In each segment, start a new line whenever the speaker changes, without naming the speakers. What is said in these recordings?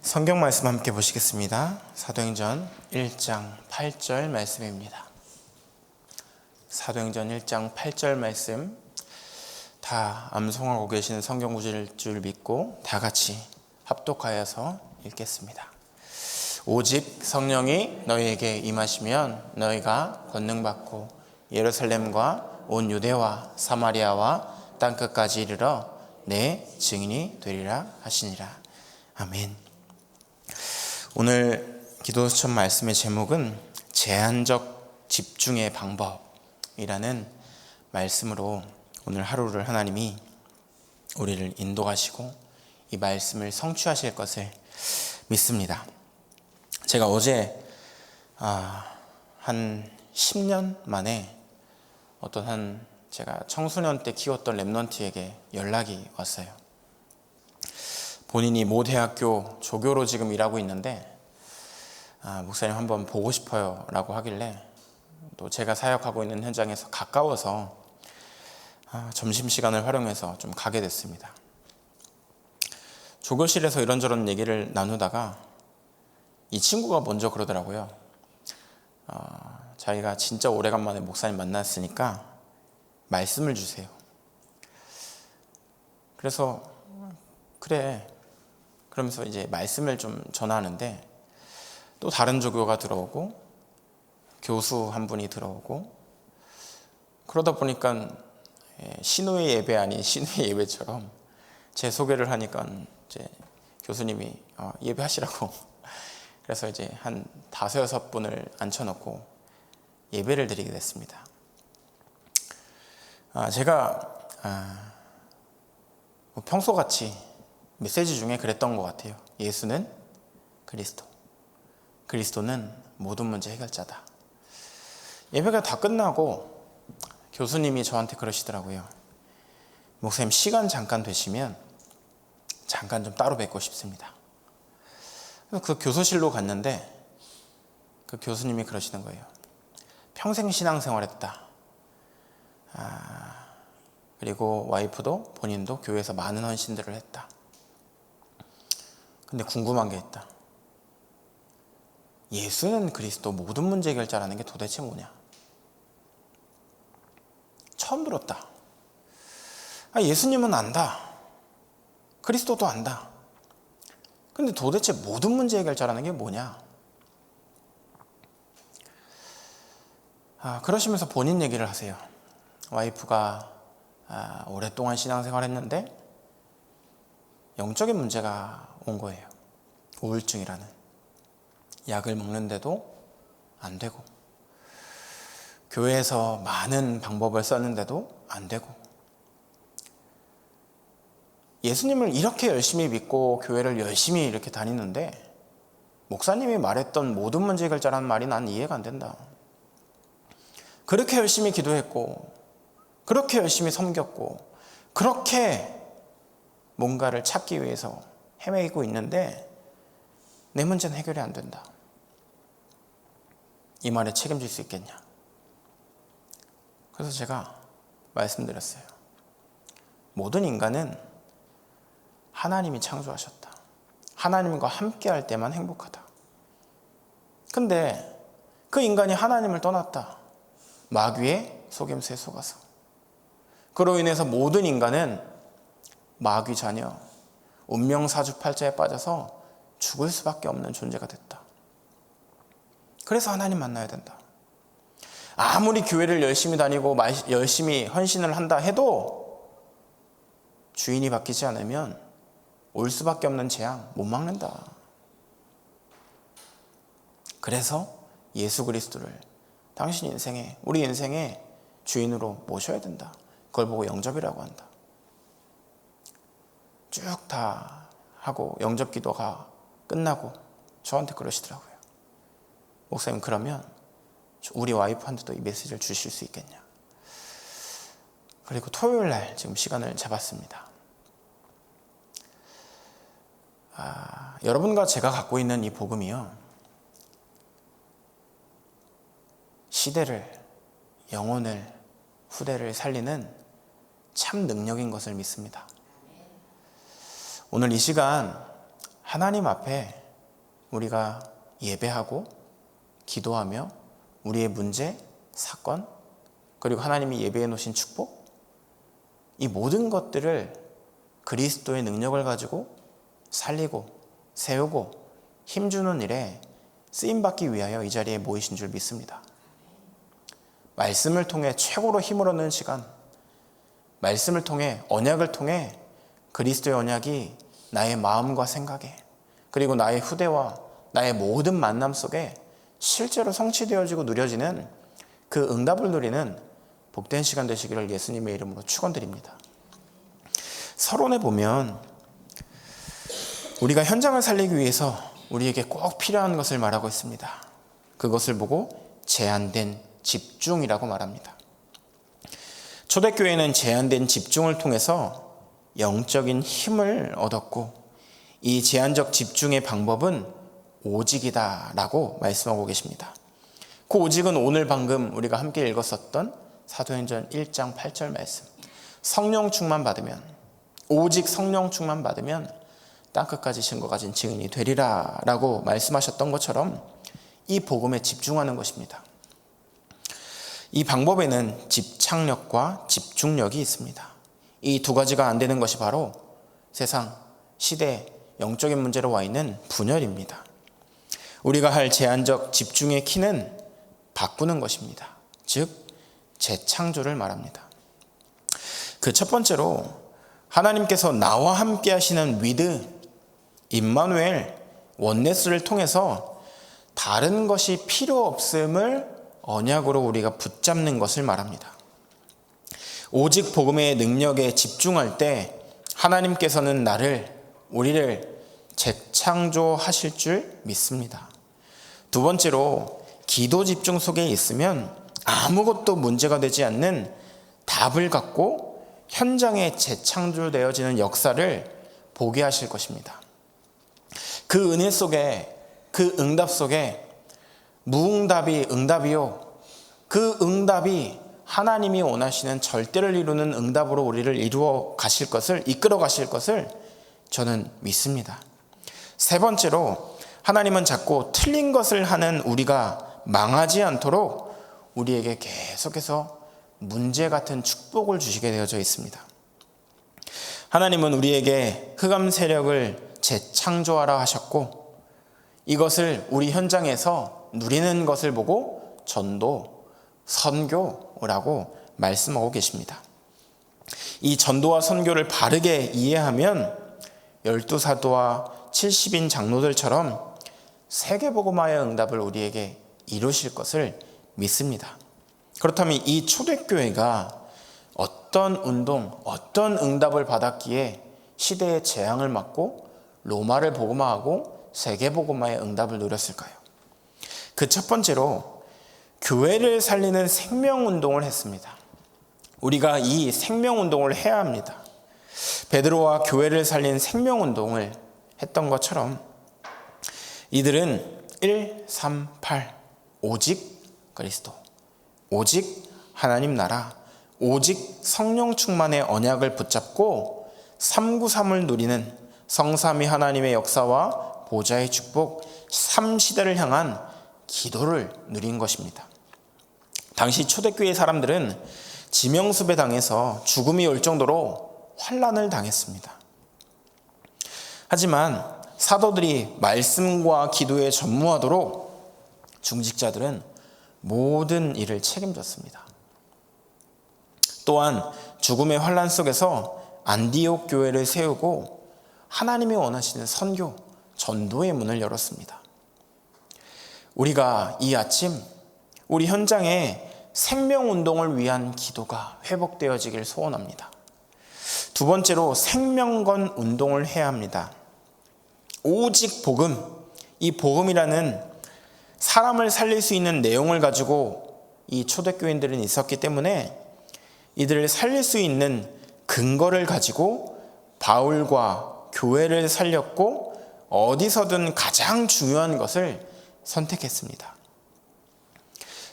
성경 말씀 함께 보시겠습니다. 사도행전 1장 8절 말씀입니다. 사도행전 1장 8절 말씀 다 암송하고 계시는 성경 구절일 줄 믿고 다 같이 합독하여서 읽겠습니다. 오직 성령이 너희에게 임하시면 너희가 권능받고 예루살렘과 온 유대와 사마리아와 땅끝까지 이르러 내 증인이 되리라 하시니라. 아멘. 오늘 기도수천 말씀의 제목은 제한적 집중의 방법이라는 말씀으로 오늘 하루를 하나님이 우리를 인도하시고 이 말씀을 성취하실 것을 믿습니다. 제가 어제 한 10년 만에 어떤 제가 청소년 때 키웠던 랩런트에게 연락이 왔어요. 본인이 모 대학교 조교로 지금 일하고 있는데 목사님 한번 보고 싶어요 라고 하길래 또 제가 사역하고 있는 현장에서 가까워서 점심시간을 활용해서 좀 가게 됐습니다. 조교실에서 이런저런 얘기를 나누다가 이 친구가 먼저 그러더라고요. 자기가 진짜 오래간만에 목사님 만났으니까 말씀을 주세요. 그래서 그래 그러면서 이제 말씀을 좀 전하는데 또 다른 조교가 들어오고 교수 한 분이 들어오고 그러다 보니까 신우의 예배 아닌 신우의 예배처럼 제 소개를 하니까 이제 교수님이 예배하시라고 그래서 이제 한 5-6분을 앉혀놓고 예배를 드리게 됐습니다. 제가 평소같이 메시지 중에 그랬던 것 같아요. 예수는 그리스도, 그리스도는 모든 문제 해결자다. 예배가 다 끝나고 교수님이 저한테 그러시더라고요. 목사님 시간 잠깐 되시면 잠깐 좀 따로 뵙고 싶습니다. 그래서 그 교수실로 갔는데 그 교수님이 그러시는 거예요. 평생 신앙생활했다. 그리고 와이프도 본인도 교회에서 많은 헌신들을 했다. 근데 궁금한 게 있다. 예수는 그리스도 모든 문제 해결자라는 게 도대체 뭐냐? 처음 들었다. 예수님은 안다. 그리스도도 안다. 근데 도대체 모든 문제 해결자라는 게 뭐냐? 그러시면서 본인 얘기를 하세요. 와이프가 오랫동안 신앙생활 했는데 영적인 문제가 온 거예요. 우울증이라는 약을 먹는데도 안 되고 교회에서 많은 방법을 썼는데도 안 되고 예수님을 이렇게 열심히 믿고 교회를 열심히 이렇게 다니는데 목사님이 말했던 모든 문제 해결자라는 말이 난 이해가 안 된다. 그렇게 열심히 기도했고 그렇게 열심히 섬겼고 그렇게 뭔가를 찾기 위해서 헤매고 있는데 내 문제는 해결이 안 된다. 이 말에 책임질 수 있겠냐? 그래서 제가 말씀드렸어요. 모든 인간은 하나님이 창조하셨다. 하나님과 함께 할 때만 행복하다. 근데 그 인간이 하나님을 떠났다. 마귀의 속임수에 속아서. 그로 인해서 모든 인간은 마귀 자녀, 운명사주팔자에 빠져서 죽을 수밖에 없는 존재가 됐다. 그래서 하나님 만나야 된다. 아무리 교회를 열심히 다니고 열심히 헌신을 한다 해도 주인이 바뀌지 않으면 올 수밖에 없는 재앙 못 막는다. 그래서 예수 그리스도를 당신 인생에, 우리 인생의 주인으로 모셔야 된다. 그걸 보고 영접이라고 한다. 쭉 다 하고 영접 기도가 끝나고 저한테 그러시더라고요. 목사님 그러면 우리 와이프한테도 이 메시지를 주실 수 있겠냐? 그리고 토요일 날 지금 시간을 잡았습니다. 여러분과 제가 갖고 있는 이 복음이요. 시대를, 영혼을, 후대를 살리는 참 능력인 것을 믿습니다. 오늘 이 시간 하나님 앞에 우리가 예배하고 기도하며 우리의 문제, 사건, 그리고 하나님이 예배해 놓으신 축복, 이 모든 것들을 그리스도의 능력을 가지고 살리고 세우고 힘주는 일에 쓰임받기 위하여 이 자리에 모이신 줄 믿습니다. 말씀을 통해 최고로 힘을 얻는 시간, 말씀을 통해 언약을 통해 그리스도의 언약이 나의 마음과 생각에 그리고 나의 후대와 나의 모든 만남 속에 실제로 성취되어지고 누려지는 그 응답을 누리는 복된 시간 되시기를 예수님의 이름으로 축원드립니다. 서론에 보면 우리가 현장을 살리기 위해서 우리에게 꼭 필요한 것을 말하고 있습니다. 그것을 보고 제한된 집중이라고 말합니다. 초대교회는 제한된 집중을 통해서 영적인 힘을 얻었고 이 제한적 집중의 방법은 오직이다 라고 말씀하고 계십니다. 그 오직은 오늘 방금 우리가 함께 읽었었던 사도행전 1장 8절 말씀, 성령 충만 받으면, 오직 성령 충만 받으면 땅끝까지 신과 가진 증인이 되리라 라고 말씀하셨던 것처럼 이 복음에 집중하는 것입니다. 이 방법에는 집착력과 집중력이 있습니다. 이 두 가지가 안 되는 것이 바로 세상, 시대, 영적인 문제로 와 있는 분열입니다. 우리가 할 제한적 집중의 키는 바꾸는 것입니다. 즉 재창조를 말합니다. 그 첫 번째로 하나님께서 나와 함께 하시는 위드, 임마누엘, 원네스를 통해서 다른 것이 필요 없음을 언약으로 우리가 붙잡는 것을 말합니다. 오직 복음의 능력에 집중할 때 하나님께서는 우리를 재창조하실 줄 믿습니다. 두 번째로 기도 집중 속에 있으면 아무것도 문제가 되지 않는 답을 갖고 현장에 재창조되어지는 역사를 보게 하실 것입니다. 그 은혜 속에, 그 응답 속에 무응답이 응답이요, 그 응답이 하나님이 원하시는 절대를 이루는 응답으로 우리를 이끌어 가실 것을 저는 믿습니다. 세 번째로 하나님은 자꾸 틀린 것을 하는 우리가 망하지 않도록 우리에게 계속해서 문제 같은 축복을 주시게 되어져 있습니다. 하나님은 우리에게 흑암 세력을 재창조하라 하셨고 이것을 우리 현장에서 누리는 것을 보고 전도, 선교라고 말씀하고 계십니다. 이 전도와 선교를 바르게 이해하면 12사도와 70인 장로들처럼 세계복음화의 응답을 우리에게 이루실 것을 믿습니다. 그렇다면 이 초대교회가 어떤 운동, 어떤 응답을 받았기에 시대의 재앙을 맞고 로마를 복음화하고 세계복음화의 응답을 누렸을까요? 그 첫 번째로 교회를 살리는 생명운동을 했습니다. 우리가 이 생명운동을 해야 합니다. 베드로와 교회를 살린 생명운동을 했던 것처럼 이들은 1, 3, 8 오직 그리스도, 오직 하나님 나라, 오직 성령 충만의 언약을 붙잡고 393을 누리는 성삼위 하나님의 역사와 보좌의 축복 3시대를 향한 기도를 누린 것입니다. 당시 초대교회 사람들은 지명수배 당해서 죽음이 올 정도로 환난을 당했습니다. 하지만 사도들이 말씀과 기도에 전무하도록 중직자들은 모든 일을 책임졌습니다. 또한 죽음의 환난 속에서 안디옥 교회를 세우고 하나님이 원하시는 선교, 전도의 문을 열었습니다. 우리가 이 아침 우리 현장에 생명운동을 위한 기도가 회복되어지길 소원합니다. 두 번째로 생명건 운동을 해야 합니다. 오직 복음, 이 복음이라는 사람을 살릴 수 있는 내용을 가지고 이 초대교인들은 있었기 때문에 이들을 살릴 수 있는 근거를 가지고 바울과 교회를 살렸고 어디서든 가장 중요한 것을 선택했습니다.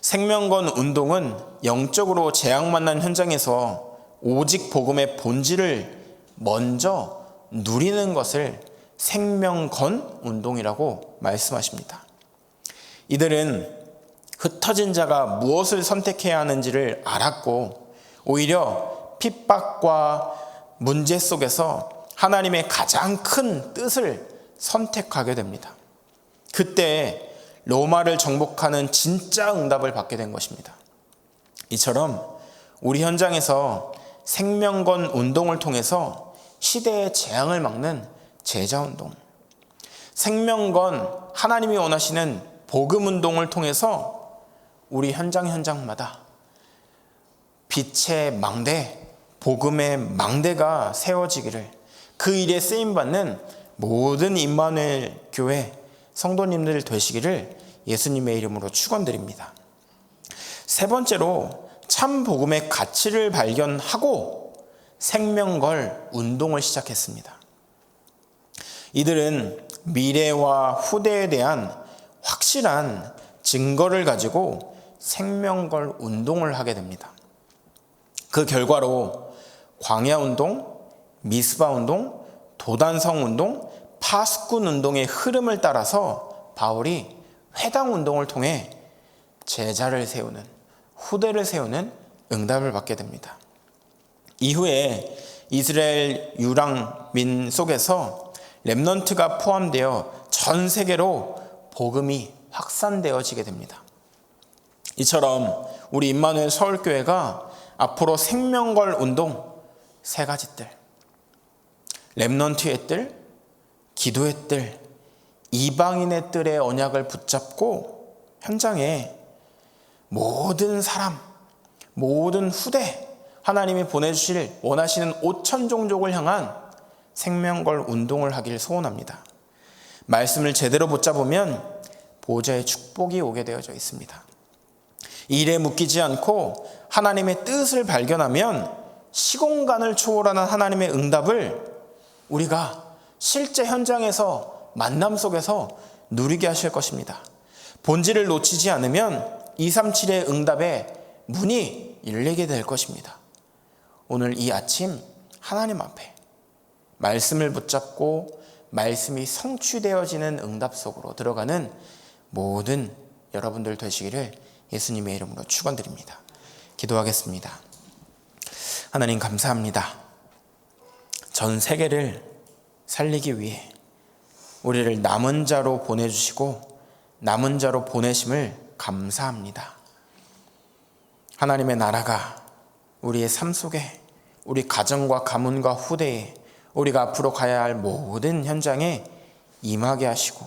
생명건 운동은 영적으로 재앙 만난 현장에서 오직 복음의 본질을 먼저 누리는 것을 생명건 운동이라고 말씀하십니다. 이들은 흩어진 자가 무엇을 선택해야 하는지를 알았고 오히려 핍박과 문제 속에서 하나님의 가장 큰 뜻을 선택하게 됩니다. 그때 로마를 정복하는 진짜 응답을 받게 된 것입니다. 이처럼 우리 현장에서 생명건 운동을 통해서 시대의 재앙을 막는 제자운동, 생명건 하나님이 원하시는 복음운동을 통해서 우리 현장마다 빛의 망대, 복음의 망대가 세워지기를, 그 일에 쓰임받는 모든 임마누엘 교회 성도님들 되시기를 예수님의 이름으로 축원드립니다. 세 번째로 참 복음의 가치를 발견하고 생명걸 운동을 시작했습니다. 이들은 미래와 후대에 대한 확실한 증거를 가지고 생명걸 운동을 하게 됩니다. 그 결과로 광야운동, 미스바운동, 도단성운동, 파수꾼 운동의 흐름을 따라서 바울이 회당운동을 통해 제자를 세우는, 후대를 세우는 응답을 받게 됩니다. 이후에 이스라엘 유랑민 속에서 렘넌트가 포함되어 전 세계로 복음이 확산되어지게 됩니다. 이처럼 우리 임마누엘 서울교회가 앞으로 생명걸 운동 세 가지 뜰, 렘넌트의 뜰, 기도의 뜰, 이방인의 뜰의 언약을 붙잡고 현장에 모든 사람, 모든 후대, 하나님이 보내주실 원하시는 5천 종족을 향한 생명걸 운동을 하길 소원합니다. 말씀을 제대로 붙잡으면 보좌의 축복이 오게 되어져 있습니다. 일에 묶이지 않고 하나님의 뜻을 발견하면 시공간을 초월하는 하나님의 응답을 우리가 실제 현장에서 만남 속에서 누리게 하실 것입니다. 본질을 놓치지 않으면 237의 응답의 문이 열리게 될 것입니다. 오늘 이 아침 하나님 앞에 말씀을 붙잡고 말씀이 성취되어지는 응답 속으로 들어가는 모든 여러분들 되시기를 예수님의 이름으로 축원드립니다. 기도하겠습니다. 하나님 감사합니다. 전 세계를 살리기 위해 우리를 남은 자로 보내주시고 남은 자로 보내심을 감사합니다. 하나님의 나라가 우리의 삶 속에, 우리 가정과 가문과 후대에, 우리가 앞으로 가야 할 모든 현장에 임하게 하시고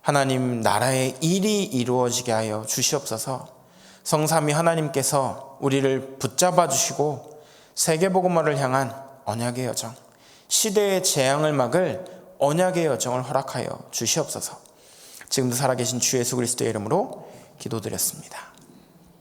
하나님 나라의 일이 이루어지게 하여 주시옵소서. 성삼위 하나님께서 우리를 붙잡아 주시고 세계복음화를 향한 언약의 여정, 시대의 재앙을 막을 언약의 여정을 허락하여 주시옵소서. 지금도 살아계신 주 예수 그리스도의 이름으로 기도드렸습니다.